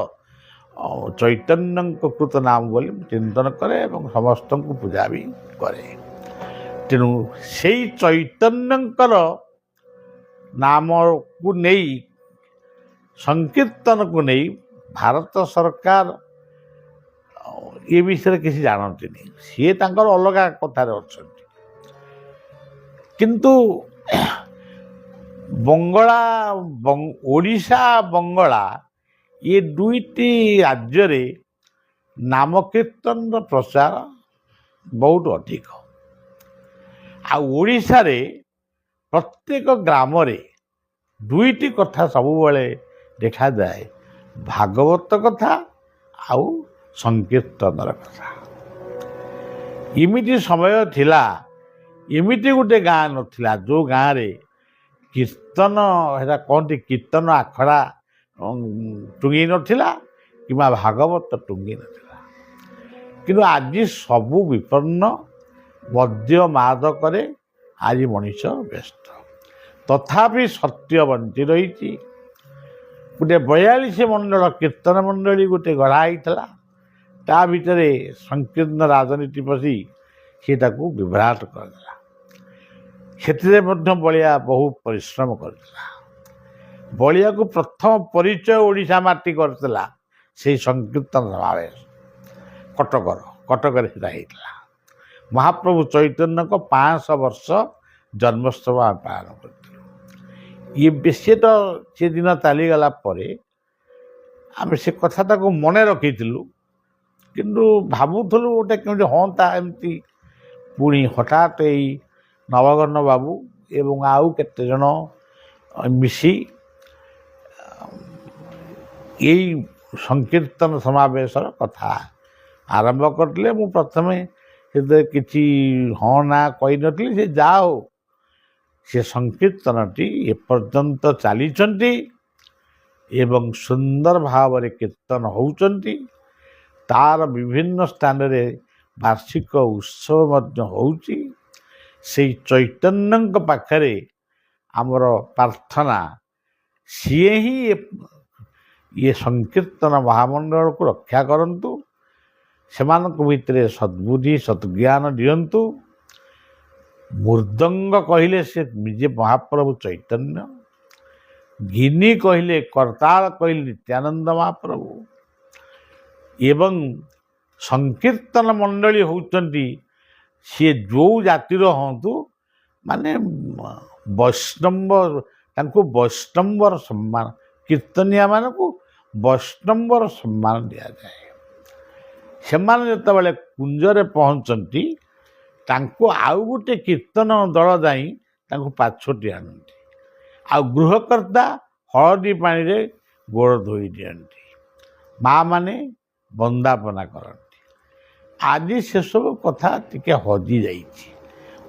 ଚୈତନ୍ୟଙ୍କ କୃତ ନାମ ବୋଲି ଚିନ୍ତନ କରେ ଏବଂ ସମସ୍ତଙ୍କୁ ପୂଜା ବି କରେ। ତେଣୁ ସେଇ ଚୈତନ୍ୟଙ୍କର ନାମକୁ ନେଇ, ସଂକୀର୍ତ୍ତନକୁ ନେଇ ଭାରତ ସରକାର ଏ ବିଷୟରେ କିଛି ଜାଣନ୍ତିନି। ସିଏ ତାଙ୍କର ଅଲଗା କଥାରେ ଅଛନ୍ତି। କିନ୍ତୁ ଓଡ଼ିଶା, ବଙ୍ଗଳା ଏ 2ଟି ରାଜ୍ୟରେ ନାମକୀର୍ତ୍ତନର ପ୍ରଚାର ବହୁତ ଅଧିକ। ଆଉ ଓଡ଼ିଶାରେ ପ୍ରତ୍ୟେକ ଗ୍ରାମରେ 2ଟି କଥା ସବୁବେଳେ ଦେଖାଯାଏ, ଭାଗବତ କଥା ଆଉ ସଂକୀର୍ତ୍ତନର କଥା। ଏମିତି ସମୟ ଥିଲା, ଏମିତି ଗୋଟେ ଗାଁ ନଥିଲା ଯେଉଁ ଗାଁରେ କୀର୍ତ୍ତନ, ସେଟା କହନ୍ତି କୀର୍ତ୍ତନ ଆଖଡ଼ା ଟୁଙ୍ଗି ନଥିଲା କିମ୍ବା ଭାଗବତ ଟୁଙ୍ଗି ନଥିଲା। କିନ୍ତୁ ଆଜି ସବୁ ବିପନ୍ନ, ମଦ୍ୟ ମାଦକରେ ଆଜି ମଣିଷ ବ୍ୟସ୍ତ। ତଥାପି ସତ୍ୟ ବଞ୍ଚି ରହିଛି। ଗୋଟେ 42 ମଣ୍ଡଳ କୀର୍ତ୍ତନ ମଣ୍ଡଳୀ ଗୋଟେ ଗଢ଼ା ହେଇଥିଲା। ତା ଭିତରେ ସଂକୀର୍ଣ୍ଣ ରାଜନୀତି ପଶି ସେ ତାକୁ ବିଭ୍ରାଟ କରିଦେଲା। ସେଥିରେ ମଧ୍ୟ ବଳିଆ ବହୁ ପରିଶ୍ରମ କରିଥିଲା। ବଳିଆକୁ ପ୍ରଥମ ପରିଚୟ ଓଡ଼ିଶା ମାଟି କରିଥିଲା ସେଇ ସଂକୀର୍ତ୍ତନ ସମାବେଶ କଟକର। କଟକରେ ସେଟା ହେଇଥିଲା। ମହାପ୍ରଭୁ ଚୈତନ୍ୟଙ୍କ 500 ବର୍ଷ ଜନ୍ମୋତ୍ସବ ଆମେ ପାଳନ କରିଥିଲୁ। ଇଏ ବେଶୀ ତ ସେଦିନ ଚାଲିଗଲା ପରେ ଆମେ ସେ କଥାଟାକୁ ମନେ ରଖିଥିଲୁ, କିନ୍ତୁ ଭାବୁଥିଲୁ ଗୋଟେ କେମିତି ହୁଅନ୍ତା ଏମିତି। ପୁଣି ହଠାତ୍ ଏଇ ନବଘନ ବାବୁ ଏବଂ ଆଉ କେତେଜଣ ମିଶି ଏଇ ସଂକୀର୍ତ୍ତନ ସମାବେଶର କଥା ଆରମ୍ଭ କରିଥିଲେ। ମୁଁ ପ୍ରଥମେ ସେଥିରେ କିଛି ହଁ ନା କହିନଥିଲି। ସେ ଯାହା ହଉ ସେ ସଂକୀର୍ତ୍ତନଟି ଏପର୍ଯ୍ୟନ୍ତ ଚାଲିଛନ୍ତି ଏବଂ ସୁନ୍ଦର ଭାବରେ କୀର୍ତ୍ତନ ହେଉଛନ୍ତି। ତାର ବିଭିନ୍ନ ସ୍ଥାନରେ ବାର୍ଷିକ ଉତ୍ସବ ମଧ୍ୟ ହେଉଛି। ସେଇ ଚୈତନ୍ୟଙ୍କ ପାଖରେ ଆମର ପ୍ରାର୍ଥନା, ସିଏ ହିଁ ଇଏ ସଂକୀର୍ତ୍ତନ ମହାମଣ୍ଡଳକୁ ରକ୍ଷା କରନ୍ତୁ, ସେମାନଙ୍କ ଭିତରେ ସଦ୍ବୁଦ୍ଧି ସଦ୍ଜ୍ଞାନ ଦିଅନ୍ତୁ। ମୃଦଙ୍ଗ କହିଲେ ସେ ନିଜେ ମହାପ୍ରଭୁ ଚୈତନ୍ୟ, ଗିନି କହିଲେ କରତାଳ କହିଲେ ନିତ୍ୟାନନ୍ଦ ମହାପ୍ରଭୁ, ଏବଂ ସଂକୀର୍ତ୍ତନ ମଣ୍ଡଳୀ ହେଉଛନ୍ତି ସିଏ ଯେଉଁ ଜାତିର ହୁଅନ୍ତୁ, ମାନେ ବୈଷ୍ଣବ, ତାଙ୍କୁ ବୈଷ୍ଣବର ସମ୍ମାନ, କୀର୍ତ୍ତନିଆମାନଙ୍କୁ ବୈଷ୍ଣବର ସମ୍ମାନ ଦିଆଯାଏ। ସେମାନେ ଯେତେବେଳେ କୁଞ୍ଜରେ ପହଞ୍ଚନ୍ତି ତାଙ୍କୁ ଆଉ ଗୋଟେ କୀର୍ତ୍ତନ ଦଳ ଯାଇ ତାଙ୍କୁ ପାଛୋଟି ଆଣନ୍ତି, ଆଉ ଗୃହକର୍ତ୍ତା ହଳଦୀ ପାଣିରେ ଗୋଡ଼ ଧୋଇ ଦିଅନ୍ତି, ମା ମାନେ ବନ୍ଦାପନା କରନ୍ତି। ଆଜି ସେସବୁ କଥା ଟିକେ ହଜିଯାଇଛି।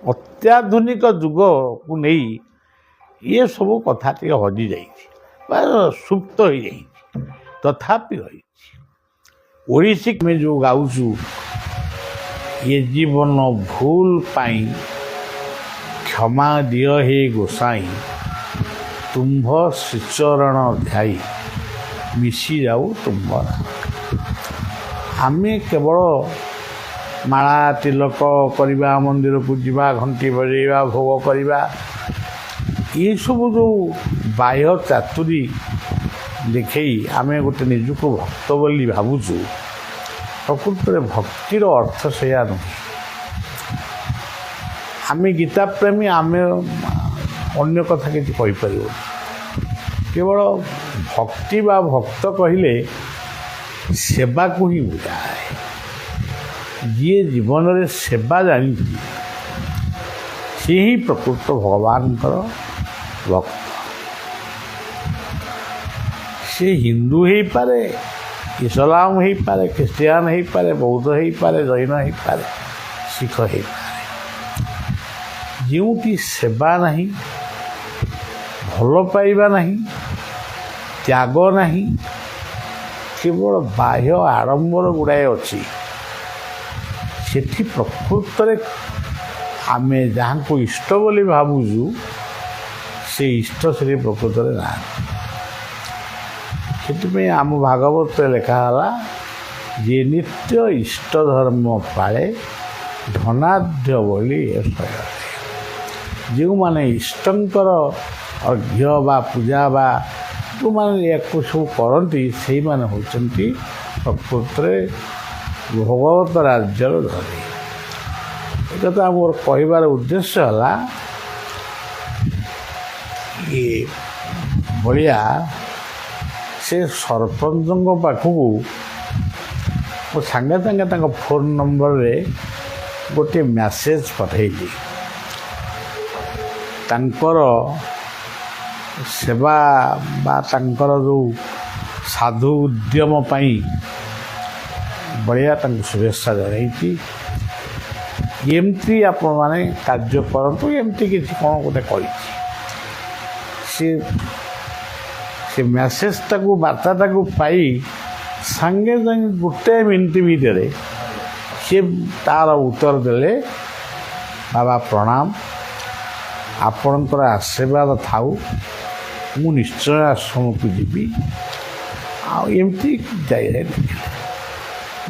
ଅତ୍ୟାଧୁନିକ ଯୁଗକୁ ନେଇ ଏସବୁ କଥା ଟିକେ ହଜିଯାଇଛି ବା ସୁପ୍ତ ହୋଇଯାଇଛି। ତଥାପି ରହିଛି। ଓଡ଼ିଶୀ ଆମେ ଯେଉଁ ଗାଉଛୁ, ଏ ଜୀବନ ଭୁଲ ପାଇଁ କ୍ଷମା ଦିଅ ହେ ଗୋସାଇଁ, ତୁମ୍ଭ ଶ୍ରୀଚରଣ ଧ୍ୟାଇ ମିଶି ଯାଉ ତୁମ୍ଭର। ଆମେ କେବଳ ମାଳା ତିଲକ କରିବା, ମନ୍ଦିରକୁ ଯିବା, ଘଣ୍ଟି ବଜାଇବା, ଭୋଗ କରିବା, ଏସବୁ ଯେଉଁ ବାହ୍ୟ ଚାତୁରୀ ଦେଖେଇ ଆମେ ଗୋଟେ ନିଜକୁ ଭକ୍ତ ବୋଲି ଭାବୁଛୁ, ପ୍ରକୃତରେ ଭକ୍ତିର ଅର୍ଥ ସେଇଆ ନୁହେଁ। ଆମେ ଗୀତାପ୍ରେମୀ, ଆମେ ଅନ୍ୟ କଥା କିଛି କହିପାରିବୁନି। କେବଳ ଭକ୍ତି ବା ଭକ୍ତ କହିଲେ ସେବାକୁ ହିଁ ବୁଝାଏ। ଯିଏ ଜୀବନରେ ସେବା ଜାଣିଛି ସିଏ ହିଁ ପ୍ରକୃତ ଭଗବାନଙ୍କର ଭକ୍ତ। ସେ ହିନ୍ଦୁ ହେଇପାରେ, ଇସଲାମ ହେଇପାରେ, ଖ୍ରୀଷ୍ଟିଆନ ହେଇପାରେ, ବୌଦ୍ଧ ହେଇପାରେ, ଜୈନ ହେଇପାରେ, ଶିଖ ହେଇପାରେ। ଯେଉଁଠି ସେବା ନାହିଁ, ଭଲ ପାଇବା ନାହିଁ, ତ୍ୟାଗ ନାହିଁ, କେବଳ ବାହ୍ୟ ଆଡ଼ମ୍ବର ଗୁଡ଼ାଏ ଅଛି, ସେଠି ପ୍ରକୃତରେ ଆମେ ଯାହାଙ୍କୁ ଇଷ୍ଟ ବୋଲି ଭାବୁଛୁ ସେ ଇଷ୍ଟ ସେଠି ପ୍ରକୃତରେ ନାହାନ୍ତି। ସେଥିପାଇଁ ଆମ ଭାଗବତରେ ଲେଖା ହେଲା, ଯିଏ ନିତ୍ୟ ଇଷ୍ଟ ଧର୍ମ ପାଳେ ଧନାଢ଼୍ୟ ବୋଲି ଏ ଶୈଳ। ଯେଉଁମାନେ ଇଷ୍ଟଙ୍କର ଅର୍ଘ୍ୟ ବା ପୂଜା ବା ଯେଉଁମାନେ ୟାକୁ ସବୁ କରନ୍ତି, ସେଇମାନେ ହେଉଛନ୍ତି ପ୍ରକୃତରେ ଭଗବତ ରାଜ୍ୟର ଧନୀ। ଏକଥା ମୋର କହିବାର ଉଦ୍ଦେଶ୍ୟ ହେଲା, ଇଏ ଭଳିଆ ସେ ସରପଞ୍ଚଙ୍କ ପାଖକୁ ମୁଁ ସାଙ୍ଗେ ସାଙ୍ଗେ ତାଙ୍କ ଫୋନ୍ ନମ୍ବରରେ ଗୋଟିଏ ମ୍ୟାସେଜ୍ ପଠାଇଲି। ତାଙ୍କର ସେବା ବା ତାଙ୍କର ଯେଉଁ ସାଧୁ ଉଦ୍ୟମ ପାଇଁ ବଢ଼ିଆ ତାଙ୍କୁ ଶୁଭେଚ୍ଛା ଜଣାଇଛି। ଏମିତି ଆପଣମାନେ କାର୍ଯ୍ୟ କରନ୍ତୁ, ଏମିତି କିଛି କ'ଣ ଗୋଟେ କହିଛି। ସେ ମ୍ୟାସେଜଟାକୁ, ବାର୍ତ୍ତାଟାକୁ ପାଇ ସାଙ୍ଗେ ସାଙ୍ଗେ ଗୋଟେ ମିନିଟ୍ ଭିତରେ ସେ ତା'ର ଉତ୍ତର ଦେଲେ, ବାବା ପ୍ରଣାମ, ଆପଣଙ୍କର ଆଶୀର୍ବାଦ ଥାଉ, ମୁଁ ନିଶ୍ଚୟ ଆଶ୍ରମକୁ ଯିବି। ଆଉ ଏମିତି ଯାଇ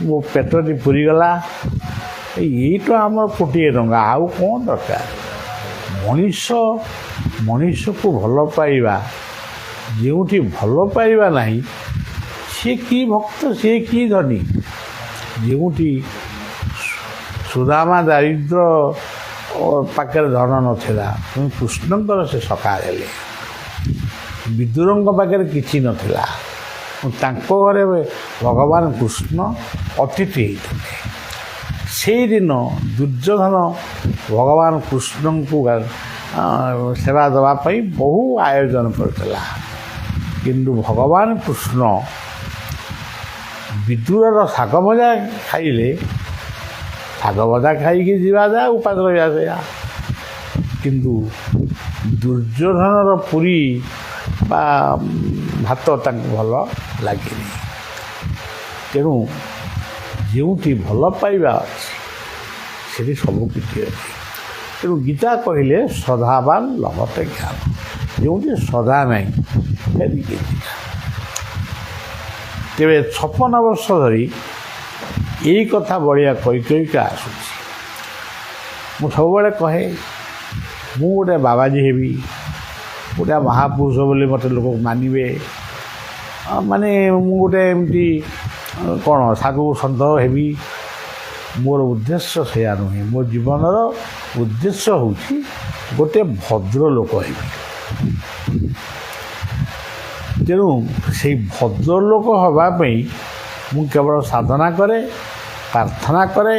ମୋ ପେଟଟି ପୁରିଗଲା। ଏଇଟା ଆମର କୋଟିଏ ଟଙ୍କା, ଆଉ କ'ଣ ଦରକାର? ମଣିଷକୁ ଭଲ ପାଇବା, ଯେଉଁଠି ଭଲ ପାଇବା ନାହିଁ ସିଏ କି ଭକ୍ତ, ସିଏ କି ଧନୀ। ଯେଉଁଠି ସୁଦାମା ଦାରିଦ୍ର ପାଖରେ ଧନ ନଥିଲା, କିନ୍ତୁ କୃଷ୍ଣଙ୍କର ସେ ସଖା ହେଲେ। ବିଦୁରଙ୍କ ପାଖରେ କିଛି ନଥିଲା, ତାଙ୍କ ଘରେ ଭଗବାନ କୃଷ୍ଣ ଅତିଥି ହେଇଥିଲେ। ସେଇଦିନ ଦୁର୍ଯ୍ୟୋଧନ ଭଗବାନ କୃଷ୍ଣଙ୍କୁ ସେବା ଦେବା ପାଇଁ ବହୁ ଆୟୋଜନ କରିଥିଲା, କିନ୍ତୁ ଭଗବାନ କୃଷ୍ଣ ବିଦୁରର ଶାଗ ଭଜା ଖାଇଲେ। ଶାଗ ଭଜା ଖାଇକି ଯିବା ଯା, ଉପାସ ରହିବା ସେଇଆ। କିନ୍ତୁ ଦୁର୍ଯ୍ୟୋଧନର ପୁରୀ ବା ଭାତ ତାଙ୍କୁ ଭଲ ଲାଗେନି। ତେଣୁ ଯେଉଁଠି ଭଲ ପାଇବା ଅଛି ସେଠି ସବୁ କିଛି ଅଛି। ତେଣୁ ଗୀତା କହିଲେ ଶ୍ରଦ୍ଧାବାନ ଲଭତେ ଜ୍ଞାନ। ଯେଉଁଠି ଶ୍ରଦ୍ଧା ନାହିଁ ସେଠି କିଛି। ତେବେ 56 ବର୍ଷ ଧରି ଏଇ କଥା ବଳିଆ କହିକା ଆସୁଛି। ମୁଁ ସବୁବେଳେ କହେ ମୁଁ ଗୋଟେ ବାବାଜୀ ହେବି, ଗୋଟେ ମହାପୁରୁଷ ବୋଲି ମୋତେ ଲୋକ ମାନିବେ, ମାନେ ମୁଁ ଗୋଟେ ଏମିତି କ'ଣ ସାଧୁ ସନ୍ଥ ହେବି। ମୋର ଉଦ୍ଦେଶ୍ୟ ସେୟା ନୁହେଁ। ମୋ ଜୀବନର ଉଦ୍ଦେଶ୍ୟ ହେଉଛି ଗୋଟେ ଭଦ୍ର ଲୋକ ହେବି। ତେଣୁ ସେଇ ଭଦ୍ରଲୋକ ହେବା ପାଇଁ ମୁଁ କେବଳ ସାଧନା କରେ, ପ୍ରାର୍ଥନା କରେ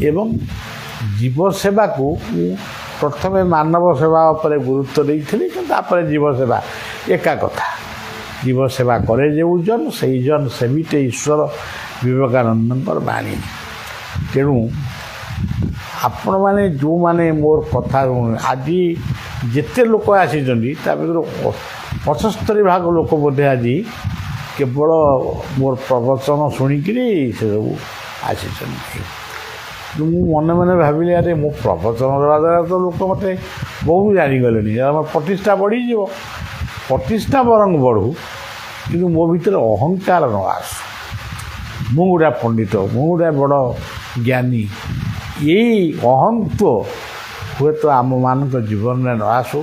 ଏବଂ ଜୀବସେବାକୁ ମୁଁ ପ୍ରଥମେ ମାନବ ସେବା ଉପରେ ଗୁରୁତ୍ୱ ଦେଇଥିଲି, କିନ୍ତୁ ତାପରେ ଜୀବସେବା ଏକା କଥା। ଜୀବସେବା କରେ ଯେଉଁ ଜନ ସେଇ ଜନ ସେବିଟେ ଈଶ୍ୱର, ବିବେକାନନ୍ଦଙ୍କର ବାଣୀ। ତେଣୁ ଆପଣମାନେ ଯେଉଁମାନେ ମୋର କଥା ଆଜି ଯେତେ ଲୋକ ଆସିଛନ୍ତି ତା ଭିତରୁ 75 ଭାଗ ଲୋକ ବୋଧେ ଆଜି କେବଳ ମୋର ପ୍ରବଚନ ଶୁଣିକିରି ସେସବୁ ଆସିଛନ୍ତି। ମୁଁ ମନେ ମନେ ଭାବିଲି, ଆରେ ମୁଁ ପ୍ରବଚନ ଦେବା ଦ୍ୱାରା ତ ଲୋକ ମୋତେ ବହୁତ ଜାଣିଗଲେଣି, ଆମର ପ୍ରତିଷ୍ଠା ବଢ଼ିଯିବ। ପ୍ରତିଷ୍ଠା ବରଂ ବଢ଼ୁ, କିନ୍ତୁ ମୋ ଭିତରେ ଅହଙ୍କାର ନ ଆସୁ। ମୁଁ ଗୋଟେ ପଣ୍ଡିତ, ମୁଁ ଗୋଟେ ବଡ଼ ଜ୍ଞାନୀ, ଏଇ ଅହଂତ୍ଵ ହୁଏତ ଆମମାନଙ୍କ ଜୀବନରେ ନ ଆସୁ।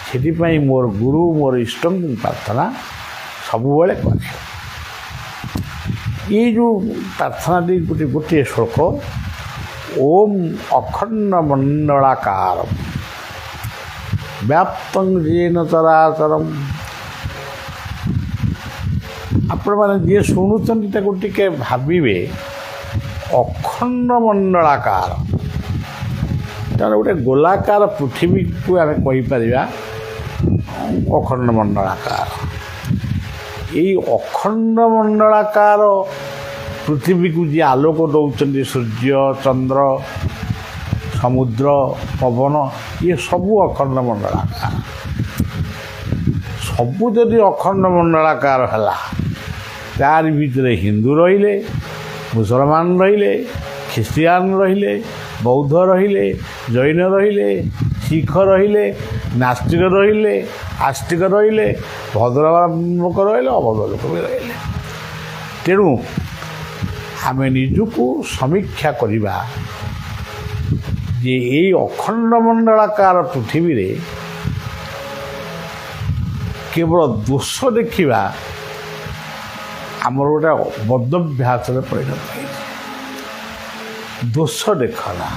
ସେଥିପାଇଁ ମୋର ଗୁରୁ, ମୋର ଇଷ୍ଟଙ୍କୁ ପ୍ରାର୍ଥନା ସବୁବେଳେ କରେ। ଏଇ ଯେଉଁ ପ୍ରାର୍ଥନାଟି ଗୋଟିଏ ଶ୍ଲୋକ, ଓମ୍ ଅଖଣ୍ଡ ମଣ୍ଡଳାକାର ବ୍ୟାପ୍ତଂ ଯେନ ଚରାଚରମ୍। ଆପଣମାନେ ଯିଏ ଶୁଣୁଛନ୍ତି ତାକୁ ଟିକେ ଭାବିବେ, ଅଖଣ୍ଡ ମଣ୍ଡଳାକାର, ତା'ର ଗୋଟେ ଗୋଲାକାର ପୃଥିବୀକୁ ଆମେ କହିପାରିବା ଅଖଣ୍ଡ ମଣ୍ଡଳାକାର। ଏଇ ଅଖଣ୍ଡ ମଣ୍ଡଳାକାର ପୃଥିବୀକୁ ଯିଏ ଆଲୋକ ଦେଉଛନ୍ତି, ସୂର୍ଯ୍ୟ, ଚନ୍ଦ୍ର, ସମୁଦ୍ର, ପବନ, ଇଏ ସବୁ ଅଖଣ୍ଡ ମଣ୍ଡଳାକାର। ସବୁ ଯଦି ଅଖଣ୍ଡ ମଣ୍ଡଳାକାର ହେଲା, ତାରି ଭିତରେ ହିନ୍ଦୁ ରହିଲେ, ମୁସଲମାନ ରହିଲେ, ଖ୍ରୀଷ୍ଟିଆନ ରହିଲେ, ବୌଦ୍ଧ ରହିଲେ, ଜୈନ ରହିଲେ, ଶିଖ ରହିଲେ, ନାସ୍ତିକ ରହିଲେ, ଆସ୍ତିକ ରହିଲେ, ଭଦ୍ର ଲୋକ ରହିଲେ, ଅଭଦ୍ର ଲୋକ ବି ରହିଲେ। ତେଣୁ ଆମେ ନିଜକୁ ସମୀକ୍ଷା କରିବା ଯେ ଏଇ ଅଖଣ୍ଡ ମଣ୍ଡଳାକାର ପୃଥିବୀରେ କେବଳ ଦୋଷ ଦେଖିବା ଆମର ଗୋଟେ ବଦଭ୍ୟାସରେ ପରିଣତ ହେଇଛି। ଦୋଷ ଦେଖନା,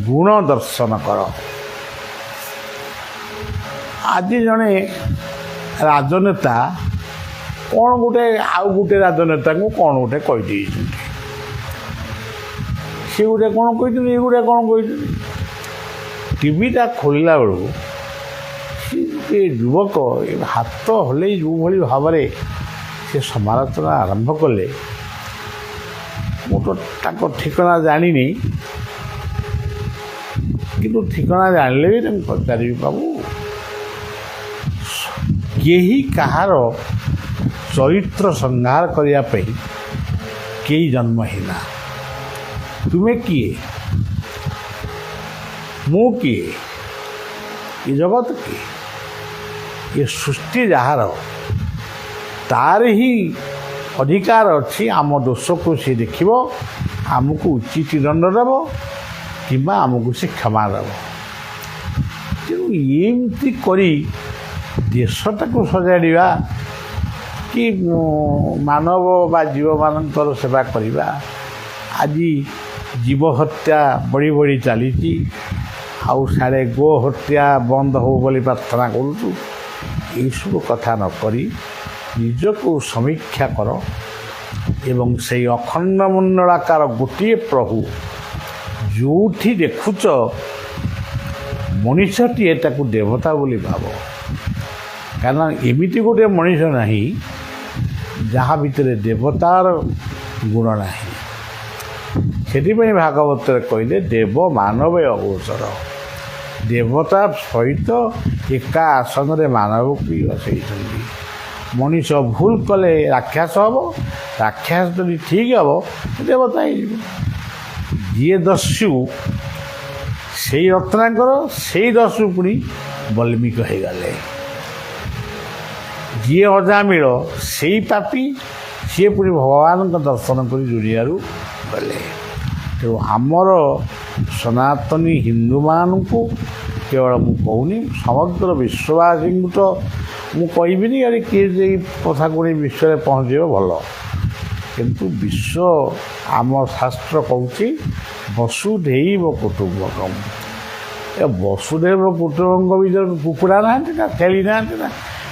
ଗୁଣ ଦର୍ଶନ କର। ଆଜି ଜଣେ ରାଜନେତା କ'ଣ ଗୋଟେ ଆଉ ଗୋଟେ ରାଜନେତାଙ୍କୁ କ'ଣ ଗୋଟେ କହିଦେଇଛନ୍ତି, ସେ ଗୋଟେ କ'ଣ କହିଛନ୍ତି, ଏ ଗୋଟେ କ'ଣ କହିଛନ୍ତି। ଟିଭିଟା ଖୋଲିଲା ବେଳକୁ ଏ ଯୁବକ ହାତ ହଲେଇ ଯେଉଁଭଳି ଭାବରେ ସେ ସମାଲୋଚନା ଆରମ୍ଭ କଲେ, ମୁଁ ତ ତାଙ୍କ ଠିକଣା ଜାଣିନି, କିନ୍ତୁ ଠିକଣା ଜାଣିଲେ ବି ତାଙ୍କୁ ପଚାରିବି, ବାବୁ କେହି କାହାର ଚରିତ୍ର ସଂହାର କରିବା ପାଇଁ କେହି ଜନ୍ମ ହେଇନା। ତୁମେ କିଏ, ମୁଁ କିଏ, ଏ ଜଗତ କିଏ, ଏ ସୃଷ୍ଟି ଯାହାର, ତାର ହିଁ ଅଧିକାର ଅଛି ଆମ ଦୋଷକୁ ସେ ଦେଖିବ, ଆମକୁ ଉଚିତ ଦଣ୍ଡ ଦେବ କିମ୍ବା ଆମକୁ ସେ କ୍ଷମା ଦେବ। ତେଣୁ ଏମିତି କରି ଦେଶଟାକୁ ସଜାଡ଼ିବା କି ମାନବ ବା ଜୀବମାନଙ୍କର ସେବା କରିବା, ଆଜି ଜୀବ ହତ୍ୟା ବଢ଼ି ବଢ଼ି ଚାଲିଛି। ଆଉ ସାଡ଼େ ଗୋ ହତ୍ୟା ବନ୍ଦ ହଉ ବୋଲି ପ୍ରାର୍ଥନା କରୁଛୁ। ଏଇସବୁ କଥା ନ କରି ନିଜକୁ ସମୀକ୍ଷା କର ଏବଂ ସେଇ ଅଖଣ୍ଡ ମଣ୍ଡଳାକାର ଗୋଟିଏ ପ୍ରଭୁ ଯେଉଁଠି ଦେଖୁଛ ମଣିଷଟିଏ ତାକୁ ଦେବତା ବୋଲି ଭାବ। କାରଣ ଏମିତି ଗୋଟିଏ ମଣିଷ ନାହିଁ ଯାହା ଭିତରେ ଦେବତାର ଗୁଣ ନାହିଁ। ସେଥିପାଇଁ ଭାଗବତରେ କହିଲେ ଦେବ ମାନବ ଅଗୋଚର। ଦେବତା ସହିତ ଏକା ଆସନରେ ମାନବକୁ ବି ବସେଇଛନ୍ତି। ମଣିଷ ଭୁଲ କଲେ ରାକ୍ଷସ ହେବ, ରାକ୍ଷସ ଯଦି ଠିକ୍ ହେବ ଦେବତା ହେଇଯିବ। ଯିଏ ଦସ୍ୟୁ ସେଇ ରତ୍ନାକର, ସେଇ ଦସ୍ୟୁ ପୁଣି ବଲ୍ମୀକ ହେଇଗଲେ। ଯିଏ ଅଜାମିଳ ସେଇ ପାପୀ, ସିଏ ପୁଣି ଭଗବାନଙ୍କ ଦର୍ଶନ କରି ଦୁନିଆରୁ ଗଲେ। ତେଣୁ ଆମର ସନାତନୀ ହିନ୍ଦୁମାନଙ୍କୁ କେବଳ ମୁଁ କହୁନି, ସମଗ୍ର ବିଶ୍ୱବାସୀଙ୍କୁ ତ ମୁଁ କହିବିନି, ଆରେ କିଏ ଏଇ କଥାକୁ ନେଇ ବିଶ୍ୱରେ ପହଞ୍ଚିବ ଭଲ। କିନ୍ତୁ ବିଶ୍ୱ ଆମ ଶାସ୍ତ୍ର କହୁଛି ବସୁଧୈବ କୁଟୁମ୍ବକମ୍। ଏ ବସୁଧୈବ କୁଟୁମ୍ବଙ୍କ ଭିତରେ କୁକୁଡ଼ା ନାହାନ୍ତି ନା, ଛେଳି ନାହାନ୍ତି ନା,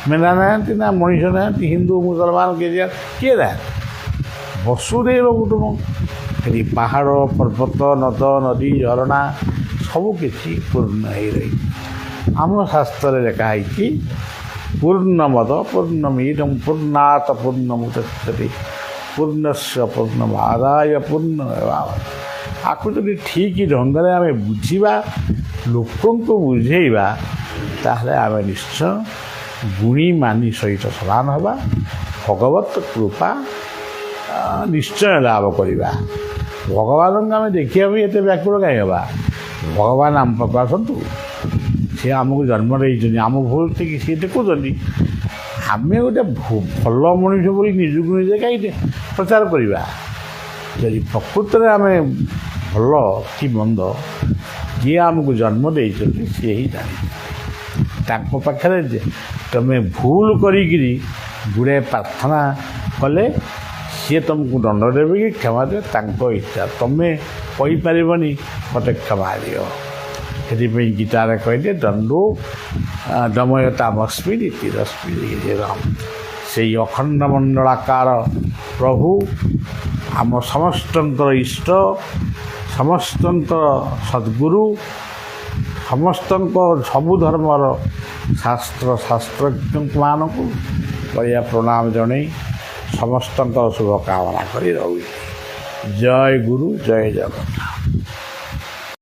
ମେଣ୍ଢା ନାହାନ୍ତି ନା, ମଣିଷ ନାହାନ୍ତି, ହିନ୍ଦୁ ମୁସଲମାନ କିଏ ନାହାନ୍ତି? ବସୁଧୈବ କୁଟୁମ୍ବକମ୍। ସେଠି ପାହାଡ଼ ପର୍ବତ ନଦ ନଦୀ ଝରଣା ସବୁ କିଛି ପୂର୍ଣ୍ଣ ହେଇ ରହିଛି। ଆମ ଶାସ୍ତ୍ରରେ ଲେଖା ହେଇଛି ପୂର୍ଣ୍ଣମଦ ପୂର୍ଣ୍ଣମିଦଂ ପୂର୍ଣ୍ଣାତ୍ ପୂର୍ଣ୍ଣମୁଦଚ୍ୟତେ ପୂର୍ଣ୍ଣସ୍ୟ ପୂର୍ଣ୍ଣମାଦାୟ ପୂର୍ଣ୍ଣମେବାବଶିଷ୍ୟତେ। ଆକୁ ଯଦି ଠିକ୍ ଢଙ୍ଗରେ ଆମେ ବୁଝିବା, ଲୋକଙ୍କୁ ବୁଝେଇବା, ତାହେଲେ ଆମେ ନିଶ୍ଚୟ ଗୁଣୀ ମାନୀ ସହିତ ସମାନ ହେବା, ଭଗବତ କୃପା ନିଶ୍ଚୟ ଲାଭ କରିବା। ଭଗବାନଙ୍କୁ ଆମେ ଦେଖିବା ପାଇଁ ଏତେ ବ୍ୟାକୁଳ କାହିଁ ହେବା? ଭଗବାନ ଆମ ପାଖକୁ ଆସନ୍ତୁ। ସେ ଆମକୁ ଜନ୍ମ ଦେଇଛନ୍ତି, ଆମ ଭୁଲ ଠିକ୍ ସିଏ ଦେଖୁଛନ୍ତି। ଆମେ ଗୋଟେ ଭଲ ମଣିଷ ବୋଲି ନିଜକୁ ନିଜେ କାହିଁକି ପ୍ରଚାର କରିବା? ଯଦି ପ୍ରକୃତରେ ଆମେ ଭଲ କି ମନ୍ଦ ଯିଏ ଆମକୁ ଜନ୍ମ ଦେଇଛନ୍ତି ସିଏ ହିଁ ଜାଣିଛି। ତାଙ୍କ ପାଖରେ ତମେ ଭୁଲ କରିକିରି ଗୁଡ଼ାଏ ପ୍ରାର୍ଥନା କଲେ ସିଏ ତୁମକୁ ଦଣ୍ଡ ଦେବେ କି କ୍ଷମା ଦେବେ, ତାଙ୍କ ଇଚ୍ଛା। ତମେ କହିପାରିବନି ମୋତେ କ୍ଷମା ଦିଅ। ସେଥିପାଇଁ ଗୀତାରେ କହିଲେ ଦଣ୍ଡୋ ଦମୟତାମସ୍ମି ନୀତିରସ୍ମି। ସେଇ ଅଖଣ୍ଡ ମଣ୍ଡଳାକାର ପ୍ରଭୁ ଆମ ସମସ୍ତଙ୍କର ଇଷ୍ଟ, ସମସ୍ତଙ୍କର ସଦ୍ଗୁରୁ, ସମସ୍ତଙ୍କ ସବୁ ଧର୍ମର ଶାସ୍ତ୍ରଜ୍ଞମାନଙ୍କୁ କରିବା ପ୍ରଣାମ ଜଣାଇ ସମସ୍ତଙ୍କର ଶୁଭକାମନା କରି ରହୁଛି। ଜୟ ଗୁରୁ, ଜୟ ଜଗନ୍ନାଥ।